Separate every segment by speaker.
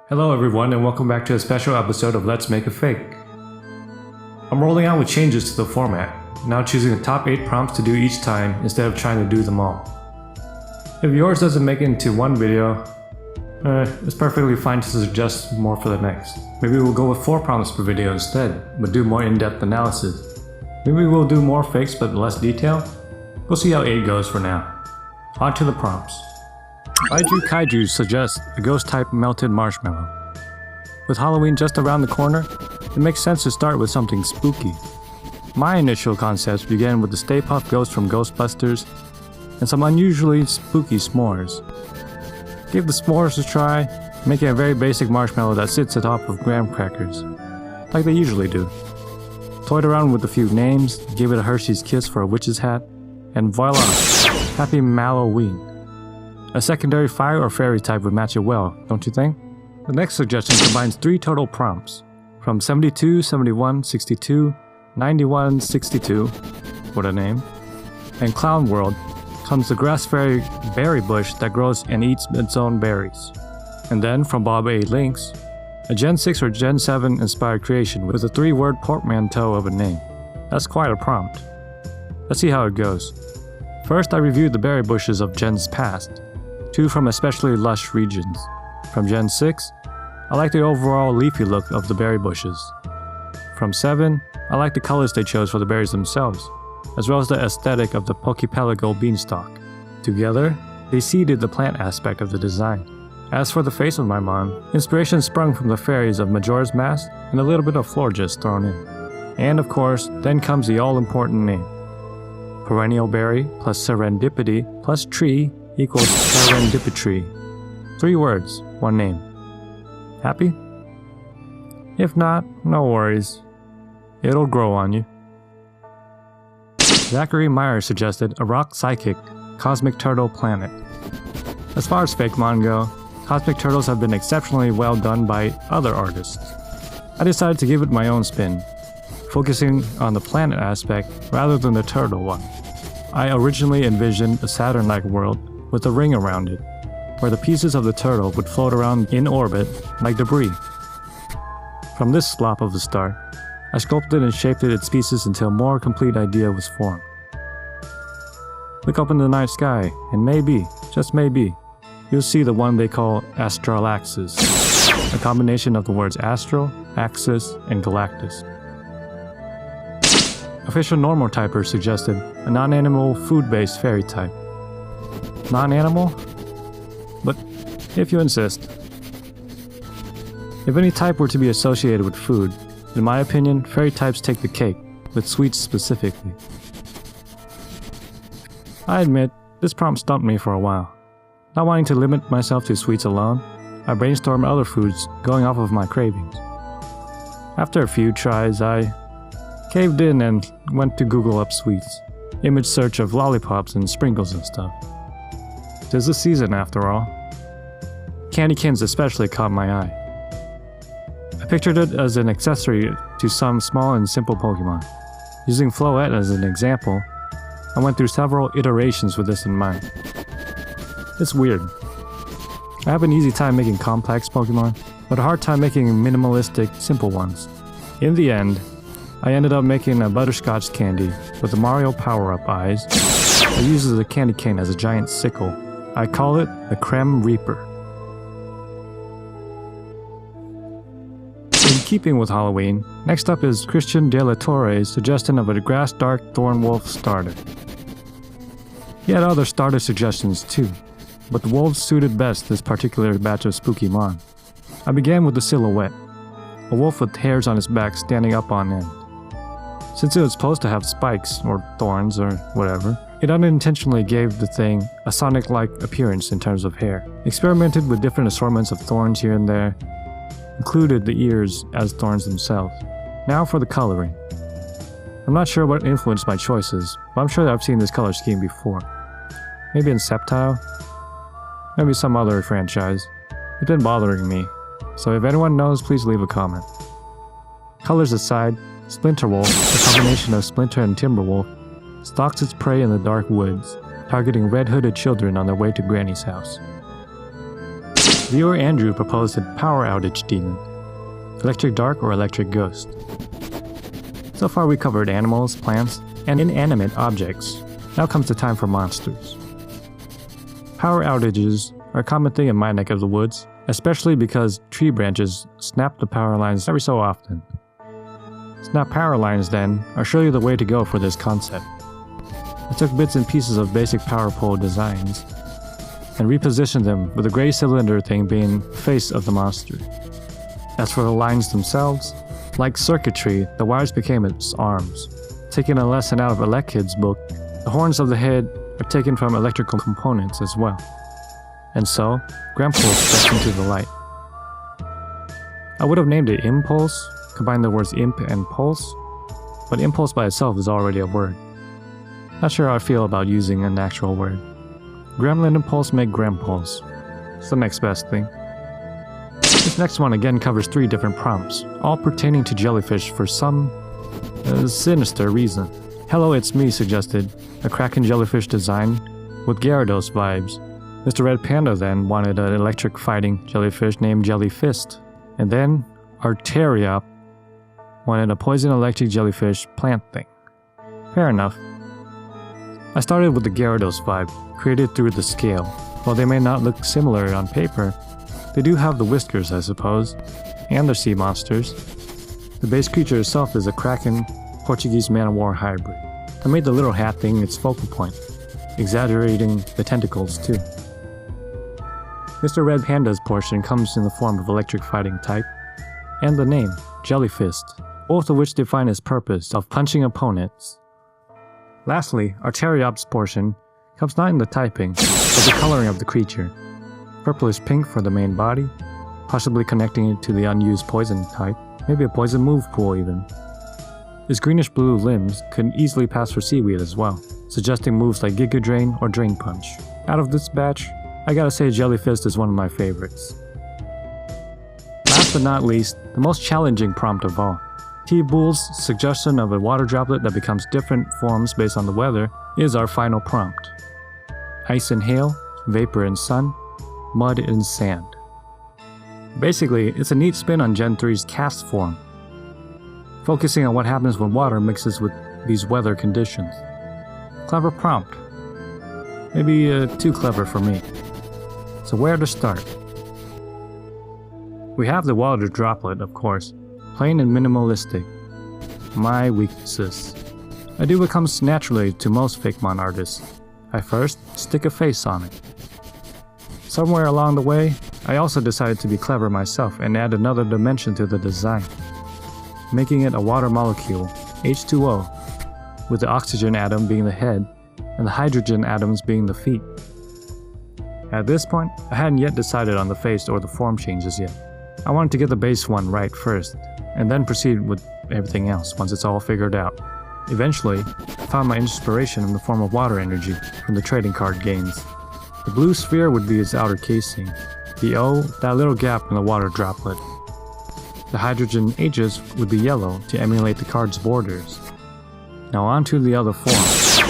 Speaker 1: Hello everyone and welcome back to a special episode of Let's Make a Fake. I'm rolling out with changes to the format, now choosing the top 8 prompts to do each time instead of trying to do them all. If yours doesn't make it into one video, it's perfectly fine to suggest more for the next. Maybe we'll go with 4 prompts per video instead, but do more in-depth analysis. Maybe we'll do more fakes but less detail. We'll see how 8 goes for now. On to the prompts. Kaiju suggests a ghost-type melted marshmallow. With Halloween just around the corner, it makes sense to start with something spooky. My initial concepts began with the Stay Puft Ghost from Ghostbusters and some unusually spooky s'mores. Give the s'mores a try, making a very basic marshmallow that sits atop of graham crackers, like they usually do. Toyed around with a few names, gave it a Hershey's Kiss for a witch's hat, and voila! Happy Malloween. A secondary fire or fairy type would match it well, don't you think? The next suggestion combines 3 total prompts. From 72, 71, 62, 91, 62, what a name, and Clown World comes the grass fairy berry bush that grows and eats its own berries. And then, from Bob A. Links, a Gen 6 or Gen 7 inspired creation with a 3-word portmanteau of a name. That's quite a prompt. Let's see how it goes. First, I reviewed the berry bushes of gens past. 2 from especially lush regions. From Gen 6, I like the overall leafy look of the berry bushes. From 7, I like the colors they chose for the berries themselves, as well as the aesthetic of the Pokecrystal beanstalk. Together, they seeded the plant aspect of the design. As for the face of my mom, inspiration sprung from the fairies of Majora's Mask and a little bit of Florges thrown in. And of course, then comes the all-important name. Perennial berry plus serendipity plus tree equals serendipity. 3 words, 1 name. Happy? If not, no worries. It'll grow on you. Zachary Meyer suggested a rock psychic, cosmic turtle planet. As far as Fakemon go, cosmic turtles have been exceptionally well done by other artists. I decided to give it my own spin, focusing on the planet aspect rather than the turtle one. I originally envisioned a Saturn-like world with a ring around it, where the pieces of the turtle would float around in orbit like debris. From this slop of the start, I sculpted and shaped its pieces until a more complete idea was formed. Look up in the night sky, and maybe, just maybe, you'll see the one they call astral axis, a combination of the words astral, axis, and galactus. Official normal typer suggested a non-animal food-based fairy type. Non-animal? But if you insist. If any type were to be associated with food, in my opinion, fairy types take the cake, with sweets specifically. I admit, this prompt stumped me for a while. Not wanting to limit myself to sweets alone, I brainstormed other foods going off of my cravings. After a few tries, I caved in and went to Google up sweets. Image search of lollipops and sprinkles and stuff. 'Tis the season after all. Candy canes especially caught my eye. I pictured it as an accessory to some small and simple Pokemon. Using Floette as an example, I went through several iterations with this in mind. It's weird. I have an easy time making complex Pokemon, but a hard time making minimalistic, simple ones. In the end, I ended up making a butterscotch candy with the Mario power-up eyes that uses the candy cane as a giant sickle. I call it the Creme Reaper. In keeping with Halloween, next up is Christian De La Torre's suggestion of a Grass Dark Thorn Wolf starter. He had other starter suggestions too, but the wolves suited best this particular batch of spooky mon. I began with the silhouette, a wolf with hairs on its back standing up on end. Since it was supposed to have spikes, or thorns, or whatever, it unintentionally gave the thing a Sonic-like appearance in terms of hair. Experimented with different assortments of thorns here and there, included the ears as thorns themselves. Now for the coloring. I'm not sure what influenced my choices, but I'm sure that I've seen this color scheme before. Maybe in Sceptile? Maybe some other franchise. It's been bothering me, so if anyone knows, please leave a comment. Colors aside, Splinter Wolf, a combination of Splinter and Timberwolf, stalks its prey in the dark woods, targeting red-hooded children on their way to Granny's house. Viewer Andrew proposed a power outage demon, electric dark or electric ghost. So far we covered animals, plants, and inanimate objects. Now comes the time for monsters. Power outages are a common thing in my neck of the woods, especially because tree branches snap the power lines every so often. Snap power lines, then, are surely the way to go for this concept. I took bits and pieces of basic power pole designs and repositioned them with the gray cylinder thing being the face of the monster. As for the lines themselves, like circuitry, the wires became its arms. Taking a lesson out of Elekid's book, the horns of the head are taken from electrical components as well. And so, Grandpulse steps into the light. I would have named it Impulse, combined the words imp and pulse, but impulse by itself is already a word. Not sure how I feel about using an actual word. Gremlin and Pulse make Grandpulse. It's the next best thing. This next one again covers 3 different prompts, all pertaining to Jellyfish for some sinister reason. Hello, it's me suggested a Kraken Jellyfish design with Gyarados vibes. Mr. Red Panda then wanted an electric fighting jellyfish named Jellyfist. And then Arteriop wanted a poison electric jellyfish plant thing. Fair enough. I started with the Gyarados vibe, created through the scale. While they may not look similar on paper, they do have the whiskers, I suppose, and they're sea monsters. The base creature itself is a Kraken Portuguese man-of-war hybrid. I made the little hat thing its focal point, exaggerating the tentacles too. Mr. Red Panda's portion comes in the form of electric fighting type, and the name, Jellyfist, both of which define its purpose of punching opponents. Lastly, Arteriop's portion comes not in the typing, but the coloring of the creature. Purplish pink for the main body, possibly connecting it to the unused poison type, maybe a poison move pool even. Its greenish blue limbs could easily pass for seaweed as well, suggesting moves like Giga Drain or Drain Punch. Out of this batch, I gotta say Jellyfist is one of my favorites. Last but not least, the most challenging prompt of all. T-Bull's suggestion of a water droplet that becomes different forms based on the weather is our final prompt. Ice and hail, vapor and sun, mud and sand. Basically, it's a neat spin on Gen 3's cast form, focusing on what happens when water mixes with these weather conditions. Clever prompt. Maybe too clever for me. So where to start? We have the water droplet, of course, plain and minimalistic. My weaknesses. I do what comes naturally to most Fakemon artists. I first stick a face on it. Somewhere along the way, I also decided to be clever myself and add another dimension to the design, making it a water molecule, H2O, with the oxygen atom being the head and the hydrogen atoms being the feet. At this point, I hadn't yet decided on the face or the form changes yet. I wanted to get the base one right first, and then proceed with everything else once it's all figured out. Eventually, I found my inspiration in the form of water energy from the trading card games. The blue sphere would be its outer casing, the O, that little gap in the water droplet. The hydrogen H's would be yellow to emulate the card's borders. Now on to the other forms.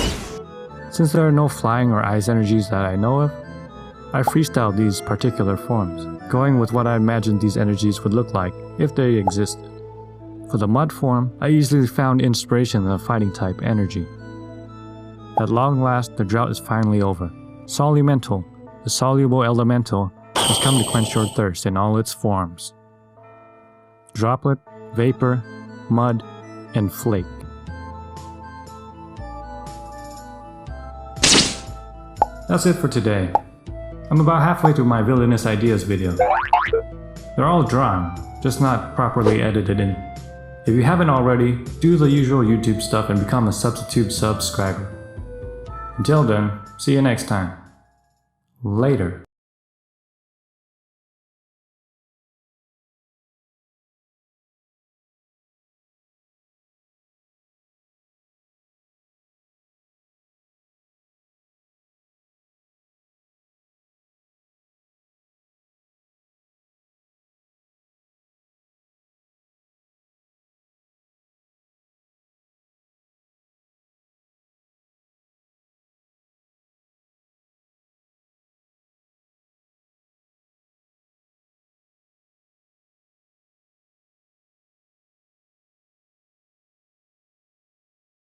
Speaker 1: Since there are no flying or ice energies that I know of, I freestyled these particular forms, going with what I imagined these energies would look like if they existed. For the mud form, I easily found inspiration in the fighting type energy. At long last, the drought is finally over. Solumental, the soluble elemental, has come to quench your thirst in all its forms. Droplet, vapor, mud, and flake. That's it for today. I'm about halfway through my villainous ideas video. They're all drawn, just not properly edited in. If you haven't already, do the usual YouTube stuff and become a Substitube subscriber. Until then, see you next time. Later.